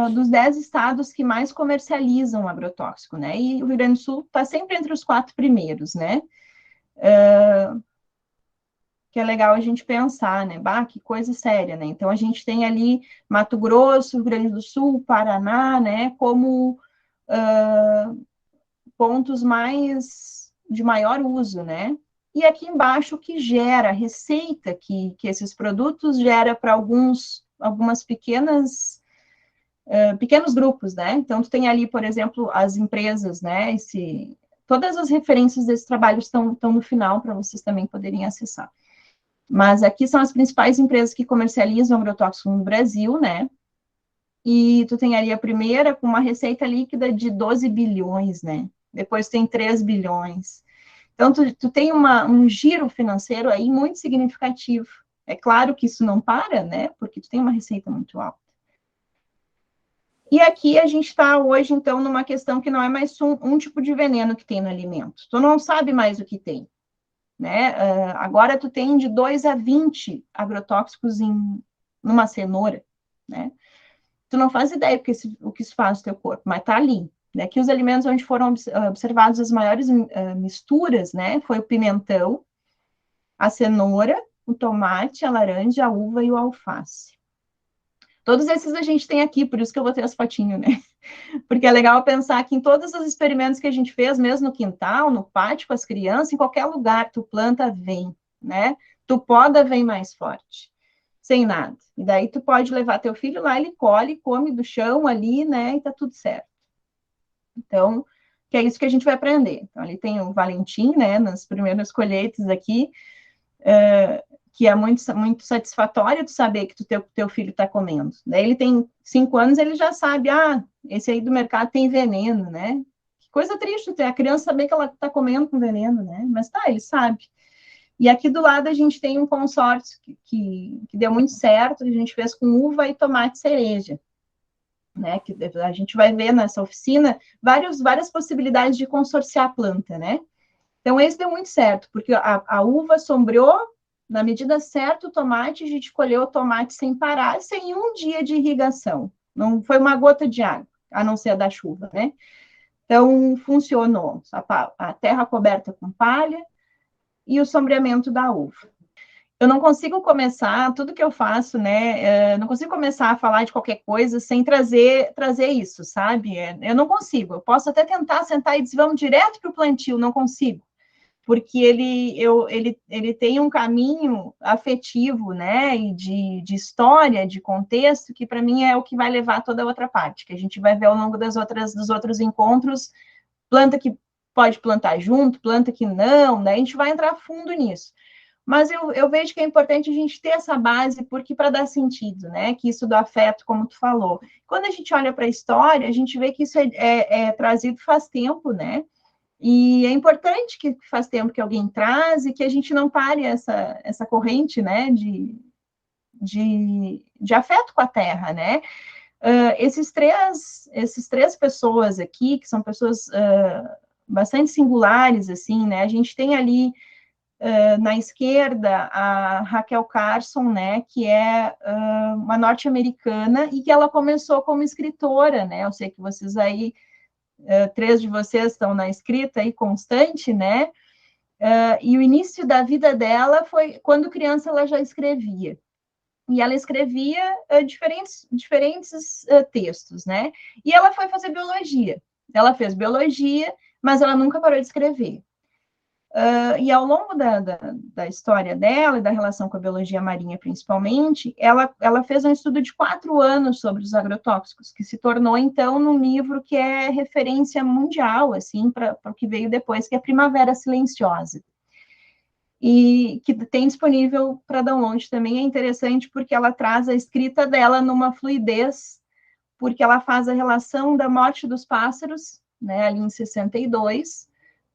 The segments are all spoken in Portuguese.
dos 10 estados que mais comercializam agrotóxico, né? E o Rio Grande do Sul está sempre entre os 4 primeiros, né? Que é legal a gente pensar, né? Bah, que coisa séria, né? Então, a gente tem ali Mato Grosso, Rio Grande do Sul, Paraná, né? Como pontos mais de maior uso, né? E aqui embaixo, o que gera, a receita que esses produtos gera para algumas pequenos grupos, né? Então, tu tem ali, por exemplo, as empresas, né? Todas as referências desse trabalho estão no final para vocês também poderem acessar. Mas aqui são as principais empresas que comercializam agrotóxico no Brasil, né? E tu tem ali a primeira com uma receita líquida de 12 bilhões, né? Depois tem 3 bilhões. Então, tu tem um giro financeiro aí muito significativo. É claro que isso não para, né? Porque tu tem uma receita muito alta. E aqui a gente está hoje, então, numa questão que não é mais um tipo de veneno que tem no alimento. Tu não sabe mais o que tem, né? Agora tu tem de 2 a 20 agrotóxicos numa cenoura, né? Tu não faz ideia o que isso faz no teu corpo, mas tá ali. Né? Que os alimentos onde foram observados as maiores misturas, né? Foi o pimentão, a cenoura, o tomate, a laranja, a uva e o alface. Todos esses a gente tem aqui, por isso que eu botei as fotinhas, né? Porque é legal pensar que em todos os experimentos que a gente fez, mesmo no quintal, no pátio, com as crianças, em qualquer lugar, tu planta, vem, né? Tu poda, vem mais forte, sem nada. E daí tu pode levar teu filho lá, ele colhe, come do chão ali, né? E tá tudo certo. Então, que é isso que a gente vai aprender. Então, ali tem o Valentim, né? Nas primeiras colheitas aqui, que é muito, muito satisfatório tu saber que teu filho está comendo. Daí ele tem 5 anos, ele já sabe, esse aí do mercado tem veneno, né? Que coisa triste ter a criança saber que ela está comendo com veneno, né? Mas tá, ele sabe. E aqui do lado a gente tem um consórcio que deu muito certo, a gente fez com uva e tomate cereja. Né, que a gente vai ver nessa oficina várias possibilidades de consorciar a planta, né? Então, esse deu muito certo, porque a uva sombreou na medida certa o tomate, a gente colheu o tomate sem parar, sem um dia de irrigação. Não foi uma gota de água, a não ser a da chuva, né? Então, funcionou. A terra coberta com palha e o sombreamento da uva. Eu não consigo começar, tudo que eu faço, né? Não consigo começar a falar de qualquer coisa sem trazer isso, sabe? Eu não consigo. Eu posso até tentar sentar e dizer, vamos direto para o plantio, não consigo. Porque ele tem um caminho afetivo, né? E de história, de contexto, que para mim é o que vai levar toda a outra parte, que a gente vai ver ao longo dos outros encontros, planta que pode plantar junto, planta que não, né? A gente vai entrar fundo nisso. Mas eu vejo que é importante a gente ter essa base, porque para dar sentido, né? Que isso do afeto, como tu falou. Quando a gente olha para a história, a gente vê que isso é trazido faz tempo, né? E é importante que faz tempo que alguém traz e que a gente não pare essa corrente, né? De afeto com a terra, né? Esses três pessoas aqui, que são pessoas bastante singulares, assim, né? A gente tem ali na esquerda, a Raquel Carson, né, que é uma norte-americana e que ela começou como escritora, né? Eu sei que vocês aí, 3 de vocês estão na escrita aí constante, né? E o início da vida dela foi quando criança ela já escrevia. E ela escrevia diferentes textos, né? E ela foi fazer biologia. Ela fez biologia, mas ela nunca parou de escrever. E ao longo da história dela e da relação com a biologia marinha, principalmente, ela fez um estudo de 4 anos sobre os agrotóxicos, que se tornou, então, num livro que é referência mundial, assim, para o que veio depois, que é Primavera Silenciosa. E que tem disponível para download também, é interessante porque ela traz a escrita dela numa fluidez, porque ela faz a relação da morte dos pássaros, né, ali em 62,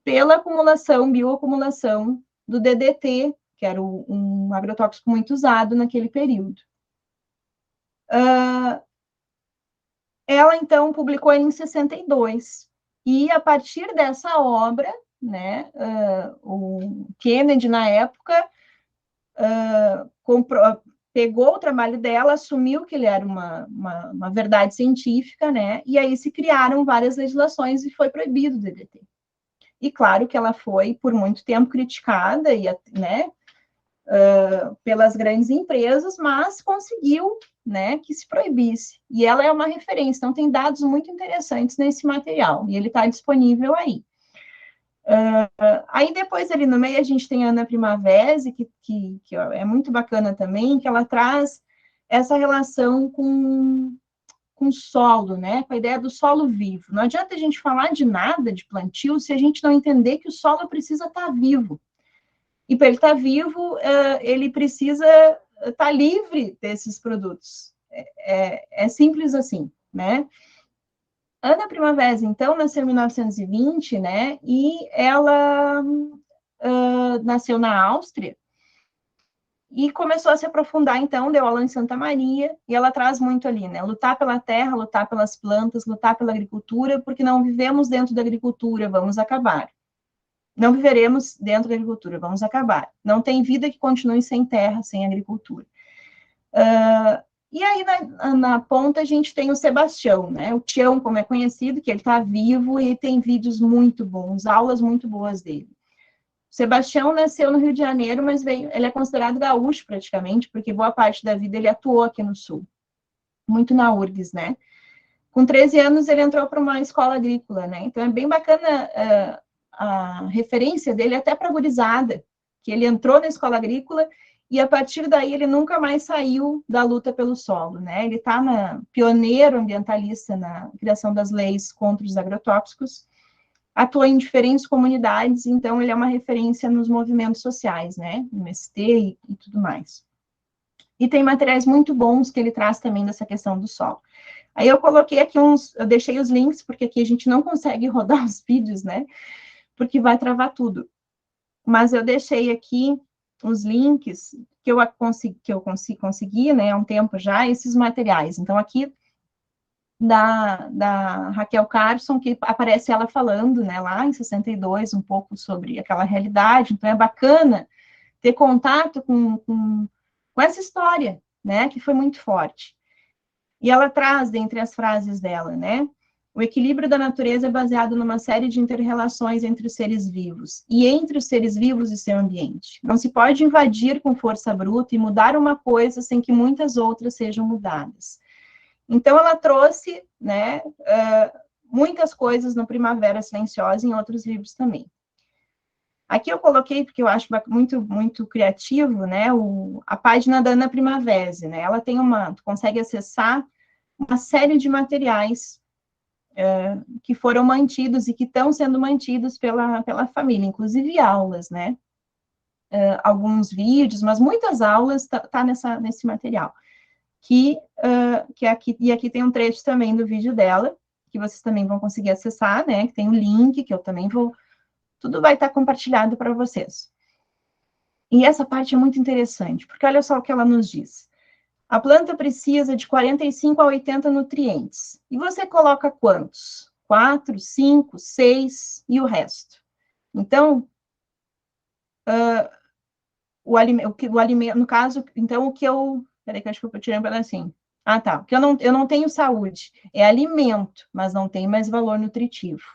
pela bioacumulação do DDT, que era um agrotóxico muito usado naquele período. Ela, então, publicou em 62, e a partir dessa obra, né, o Kennedy, na época, pegou o trabalho dela, assumiu que ele era uma verdade científica, né? E aí se criaram várias legislações e foi proibido o DDT. E claro que ela foi, por muito tempo, criticada, e, né, pelas grandes empresas, mas conseguiu, né, que se proibisse. E ela é uma referência, então tem dados muito interessantes nesse material, e ele está disponível aí. Aí depois ali no meio a gente tem a Ana Primavera, que é muito bacana também, que ela traz essa relação com solo, né, com a ideia do solo vivo. Não adianta a gente falar de nada de plantio se a gente não entender que o solo precisa estar vivo. E para ele estar vivo, ele precisa estar livre desses produtos. É simples assim, né? Ana Primavera, então, nasceu em 1920, né? E ela nasceu na Áustria e começou a se aprofundar, então, deu aula em Santa Maria, e ela traz muito ali, né? Lutar pela terra, lutar pelas plantas, lutar pela agricultura, porque não vivemos dentro da agricultura, vamos acabar. Não viveremos dentro da agricultura, vamos acabar. Não tem vida que continue sem terra, sem agricultura. E aí, na ponta, a gente tem o Sebastião, né? O Tião, como é conhecido, que ele está vivo e tem vídeos muito bons, aulas muito boas dele. O Sebastião nasceu no Rio de Janeiro, mas ele é considerado gaúcho praticamente, porque boa parte da vida ele atuou aqui no Sul, muito na URGS, né? Com 13 anos, ele entrou para uma escola agrícola, né? Então, é bem bacana a referência dele até para a gurizada, que ele entrou na escola agrícola e, a partir daí, ele nunca mais saiu da luta pelo solo, né? Ele está pioneiro ambientalista na criação das leis contra os agrotóxicos, atua em diferentes comunidades, então ele é uma referência nos movimentos sociais, né? MST e tudo mais. E tem materiais muito bons que ele traz também dessa questão do solo. Aí eu coloquei aqui eu deixei os links, porque aqui a gente não consegue rodar os vídeos, né? Porque vai travar tudo. Mas eu deixei aqui os links que eu consegui, né, há um tempo já, esses materiais. Então, aqui da Raquel Carson, que aparece ela falando, né, lá em 62, um pouco sobre aquela realidade. Então, é bacana ter contato com essa história, né, que foi muito forte. E ela traz, dentre as frases dela, né, o equilíbrio da natureza é baseado numa série de inter-relações entre os seres vivos e entre os seres vivos e seu ambiente. Não se pode invadir com força bruta e mudar uma coisa sem que muitas outras sejam mudadas. Então, ela trouxe, né, muitas coisas no Primavera Silenciosa e em outros livros também. Aqui eu coloquei, porque eu acho muito, muito criativo, né, a página da Ana Primavera, né, ela tem tu consegue acessar uma série de materiais que foram mantidos e que estão sendo mantidos pela família, inclusive aulas, né, alguns vídeos, mas muitas aulas tá nesse material, que aqui, e aqui tem um trecho também do vídeo dela, que vocês também vão conseguir acessar, né, que tem um link, que eu também tudo vai estar compartilhado para vocês. E essa parte é muito interessante, porque olha só o que ela nos diz. A planta precisa de 45 a 80 nutrientes. E você coloca quantos? 4, 5, 6 e o resto. Então, o alimento, no caso, então o que eu... Peraí que eu acho que eu tirei um pedacinho. Ah, tá. Porque eu não tenho saúde. É alimento, mas não tem mais valor nutritivo.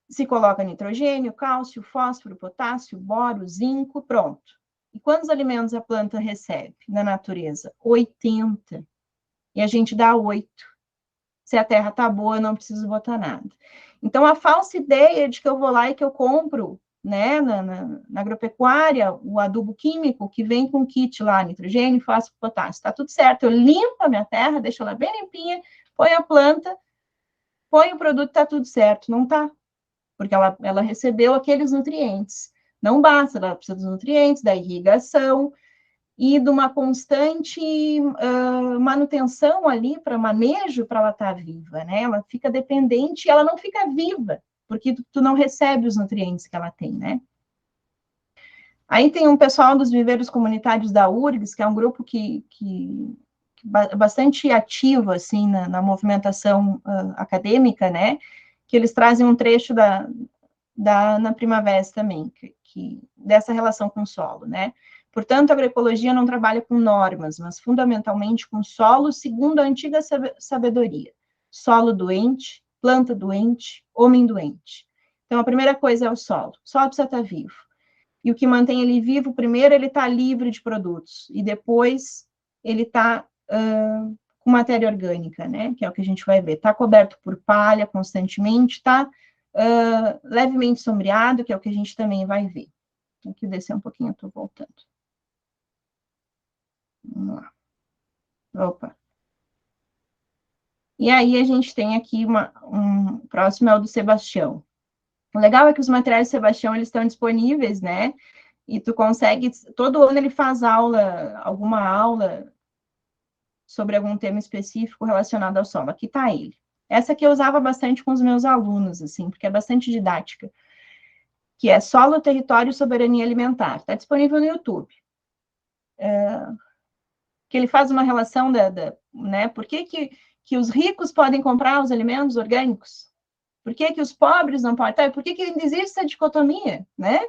Se coloca nitrogênio, cálcio, fósforo, potássio, boro, zinco, pronto. E quantos alimentos a planta recebe na natureza? 80. E a gente dá 8. Se a terra tá boa, eu não preciso botar nada. Então, a falsa ideia de que eu vou lá e que eu compro, né, na agropecuária, o adubo químico que vem com kit lá, nitrogênio, fósforo, potássio, tá tudo certo. Eu limpo a minha terra, deixo ela bem limpinha, põe a planta, põe o produto, tá tudo certo. Não tá. Porque ela recebeu aqueles nutrientes. Não basta, ela precisa dos nutrientes, da irrigação e de uma constante manutenção ali para manejo para ela estar viva, né? Ela fica dependente e ela não fica viva, porque tu não recebe os nutrientes que ela tem, né? Aí tem um pessoal dos viveiros comunitários da URGS, que é um grupo que bastante ativo, assim, na movimentação acadêmica, né? Que eles trazem um trecho na Primavera também, dessa relação com o solo, né? Portanto, a agroecologia não trabalha com normas, mas fundamentalmente com solo, segundo a antiga sabedoria. Solo doente, planta doente, homem doente. Então, a primeira coisa é o solo. O solo precisa estar vivo. E o que mantém ele vivo, primeiro, ele está livre de produtos. E depois, ele está com matéria orgânica, né? Que é o que a gente vai ver. Está coberto por palha constantemente, está levemente sombreado, que é o que a gente também vai ver. Tem que descer um pouquinho, eu estou voltando. Vamos lá. Opa. E aí a gente tem aqui próximo é o do Sebastião. O legal é que os materiais do Sebastião, eles estão disponíveis, né? E tu consegue, todo ano ele faz alguma aula sobre algum tema específico relacionado ao solo. Aqui está ele. Essa aqui eu usava bastante com os meus alunos, assim, porque é bastante didática, que é Solo, Território e Soberania Alimentar. Está disponível no YouTube. Que ele faz uma relação né? Por que os ricos podem comprar os alimentos orgânicos? Por que os pobres não podem? Por que ainda existe essa dicotomia, né?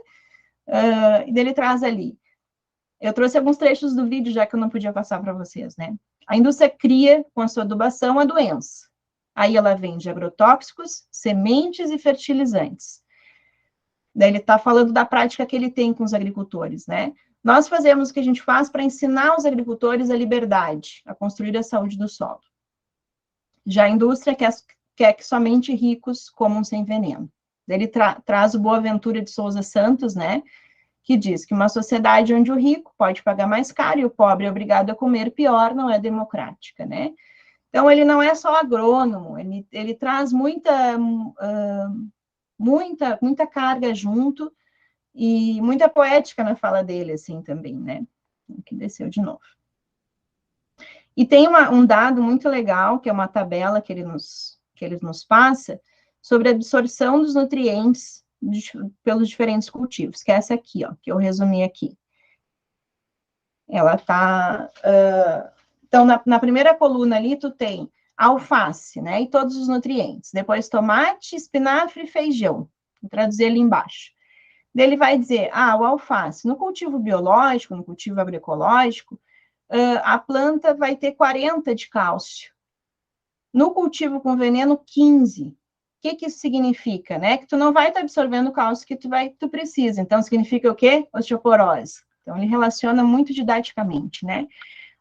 E ele traz ali. Eu trouxe alguns trechos do vídeo, já que eu não podia passar para vocês, né? A indústria cria, com a sua adubação, a doença. Aí ela vende agrotóxicos, sementes e fertilizantes. Daí ele está falando da prática que ele tem com os agricultores, né? Nós fazemos o que a gente faz para ensinar os agricultores a liberdade, a construir a saúde do solo. Já a indústria quer que somente ricos comam sem veneno. Ele traz o Boaventura de Souza Santos, né? Que diz que uma sociedade onde o rico pode pagar mais caro e o pobre é obrigado a comer pior não é democrática, né? Então, ele não é só agrônomo, ele traz muita carga junto e muita poética na fala dele, assim, também, né? Aqui desceu de novo. E tem um dado muito legal, que é uma tabela que ele nos passa, sobre a absorção dos nutrientes pelos diferentes cultivos, que é essa aqui, ó, que eu resumi aqui. Ela tá... então, na primeira coluna ali, tu tem alface, né, e todos os nutrientes. Depois, tomate, espinafre e feijão. Vou traduzir ali embaixo. Daí ele vai dizer, o alface, no cultivo biológico, no cultivo agroecológico, a planta vai ter 40 de cálcio. No cultivo com veneno, 15. O que isso significa, né? Que tu não vai estar absorvendo o cálcio que tu precisa. Então, significa o quê? Osteoporose. Então, ele relaciona muito didaticamente, né?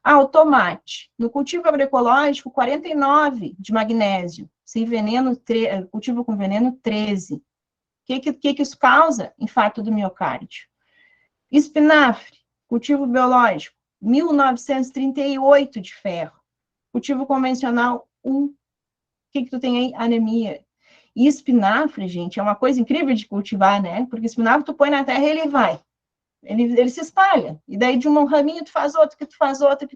O tomate. No cultivo agroecológico, 49 de magnésio. Sem veneno, cultivo com veneno, 13. O que isso causa? Infarto do miocárdio. Espinafre, cultivo biológico, 1938 de ferro. Cultivo convencional, 1. O que tu tem aí? Anemia. E espinafre, gente, é uma coisa incrível de cultivar, né? Porque espinafre tu põe na terra e ele vai. Ele se espalha. E daí de um raminho tu faz outro, que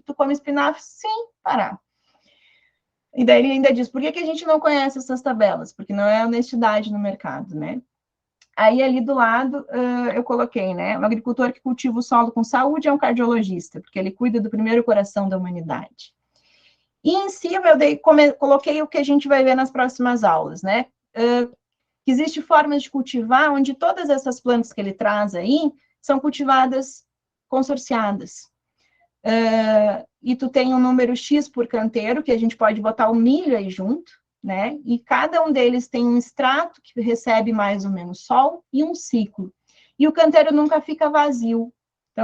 tu come espinafre sem parar. E daí ele ainda diz, por que a gente não conhece essas tabelas? Porque não é honestidade no mercado, né? Aí, ali do lado, eu coloquei, né? Um agricultor que cultiva o solo com saúde é um cardiologista, porque ele cuida do primeiro coração da humanidade. E em cima, eu coloquei o que a gente vai ver nas próximas aulas, né? Existem formas de cultivar onde todas essas plantas que ele traz aí são cultivadas consorciadas. E tu tem um número X por canteiro, que a gente pode botar o milho aí junto, né? E cada um deles tem um extrato que recebe mais ou menos sol e um ciclo. E o canteiro nunca fica vazio.